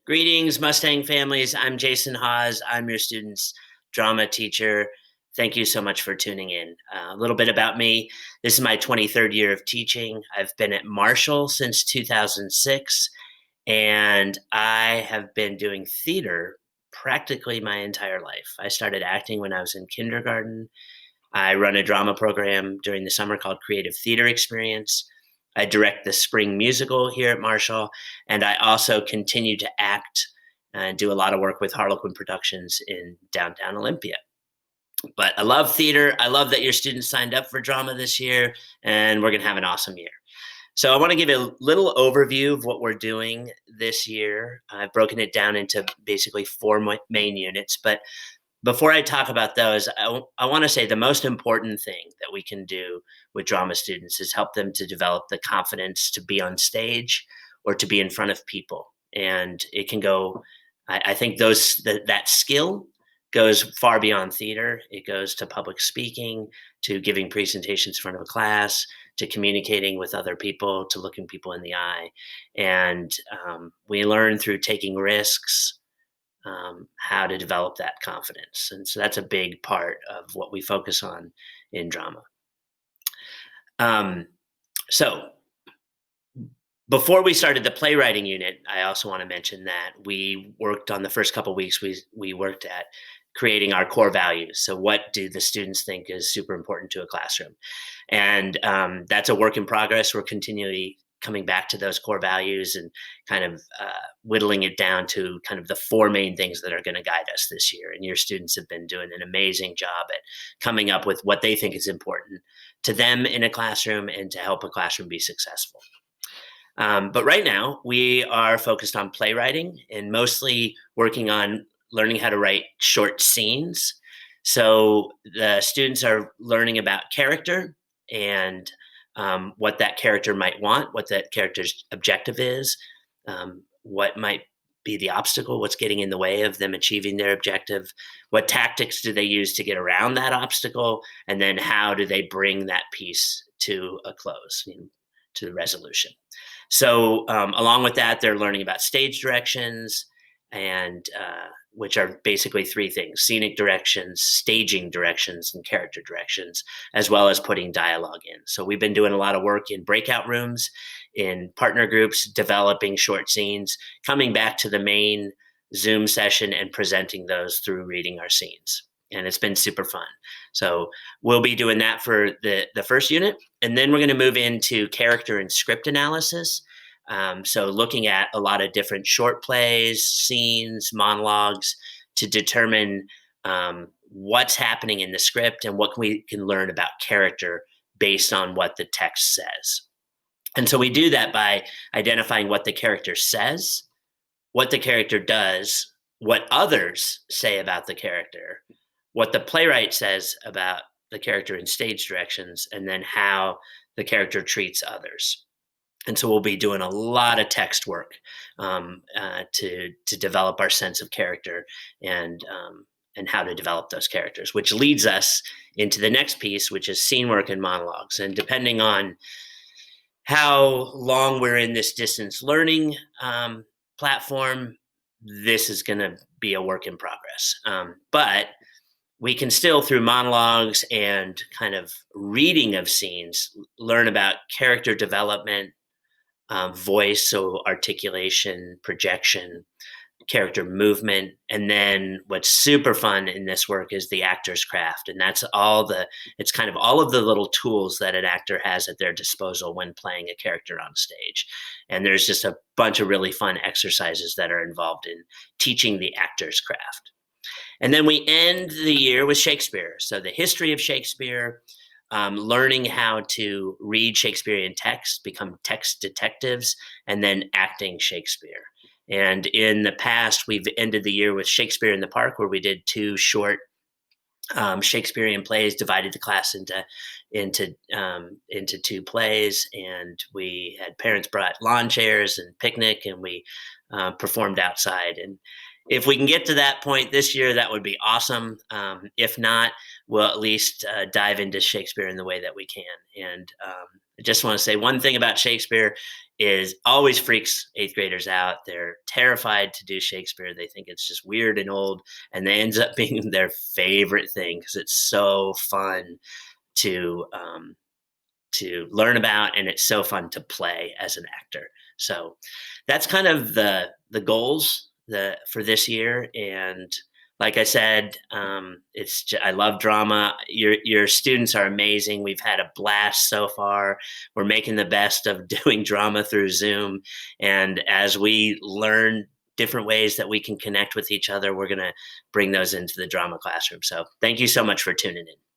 Greetings, Mustang families. I'm Jason Hawes. I'm your student's drama teacher. Thank you so much for tuning in. A little bit about me. This is my 23rd year of teaching. I've been at Marshall since 2006, and I have been doing theater practically my entire life. I started acting when I was in kindergarten. I run a drama program during the summer called Creative Theater Experience. I direct the spring musical here at Marshall, and I also continue to act and do a lot of work with Harlequin Productions in downtown Olympia. But I love theater. I love that your students signed up for drama this year, and we're going to have an awesome year. So, I want to give you a little overview of what we're doing this year. I've broken it down into basically four main units, but before I talk about those, I want to say the most important thing that we can do with drama students is help them to develop the confidence to be on stage or to be in front of people. And it can go, I think that skill goes far beyond theater. It goes to public speaking, to giving presentations in front of a class, to communicating with other people, to looking people in the eye. And we learn through taking risks, how to develop that confidence. And so that's a big part of what we focus on in drama. Um, so before we started the playwriting unit, I also want to mention that we worked on the first couple weeks, we worked at creating our core values. So what do the students think is super important to a classroom? And that's a work in progress. We're continually coming back to those core values and kind of whittling it down to kind of the four main things that are going to guide us this year. And your students have been doing an amazing job at coming up with what they think is important to them in a classroom and to help a classroom be successful. But right now, we are focused on playwriting and mostly working on learning how to write short scenes. So the students are learning about character and what that character might want, what that character's objective is, what might be the obstacle, what's getting in the way of them achieving their objective, what tactics do they use to get around that obstacle, and then how do they bring that piece to a close, to the resolution. So, along with that, they're learning about stage directions, and which are basically three things: scenic directions, staging directions, and character directions, as well as putting dialogue in. So, we've been doing a lot of work in breakout rooms, in partner groups, developing short scenes, coming back to the main Zoom session and presenting those through reading our scenes. And it's been super fun. So we'll be doing that for the first unit. And then we're going to move into character and script analysis. So looking at a lot of different short plays, scenes, monologues to determine what's happening in the script and what we can learn about character based on what the text says. And so we do that by identifying what the character says, what the character does, what others say about the character, what the playwright says about the character in stage directions, and then how the character treats others. And so we'll be doing a lot of text work to develop our sense of character and how to develop those characters, which leads us into the next piece, which is scene work and monologues. And depending on how long we're in this distance learning platform, this is going to be a work in progress. But we can still, through monologues and kind of reading of scenes, learn about character development, voice, so articulation, projection, character movement. And then what's super fun in this work is the actor's craft. And it's kind of all of the little tools that an actor has at their disposal when playing a character on stage. And there's just a bunch of really fun exercises that are involved in teaching the actor's craft. And then we end the year with Shakespeare. So the history of Shakespeare, learning how to read Shakespearean text, become text detectives, and then acting Shakespeare. And in the past, we've ended the year with Shakespeare in the Park, where we did two short Shakespearean plays, divided the class into two plays, and we had parents brought lawn chairs and picnic, and we performed outside. And if we can get to that point this year, that would be awesome. If not, we'll at least dive into Shakespeare in the way that we can. And I just want to say one thing about Shakespeare is always freaks eighth graders out. They're terrified to do Shakespeare. They think it's just weird and old, and it ends up being their favorite thing because it's so fun to learn about, and it's so fun to play as an actor. So that's kind of the goals for this year. And like I said, I love drama. Your students are amazing. We've had a blast so far. We're making the best of doing drama through Zoom, and as we learn different ways that we can connect with each other, we're going to bring those into the drama classroom. So thank you so much for tuning in.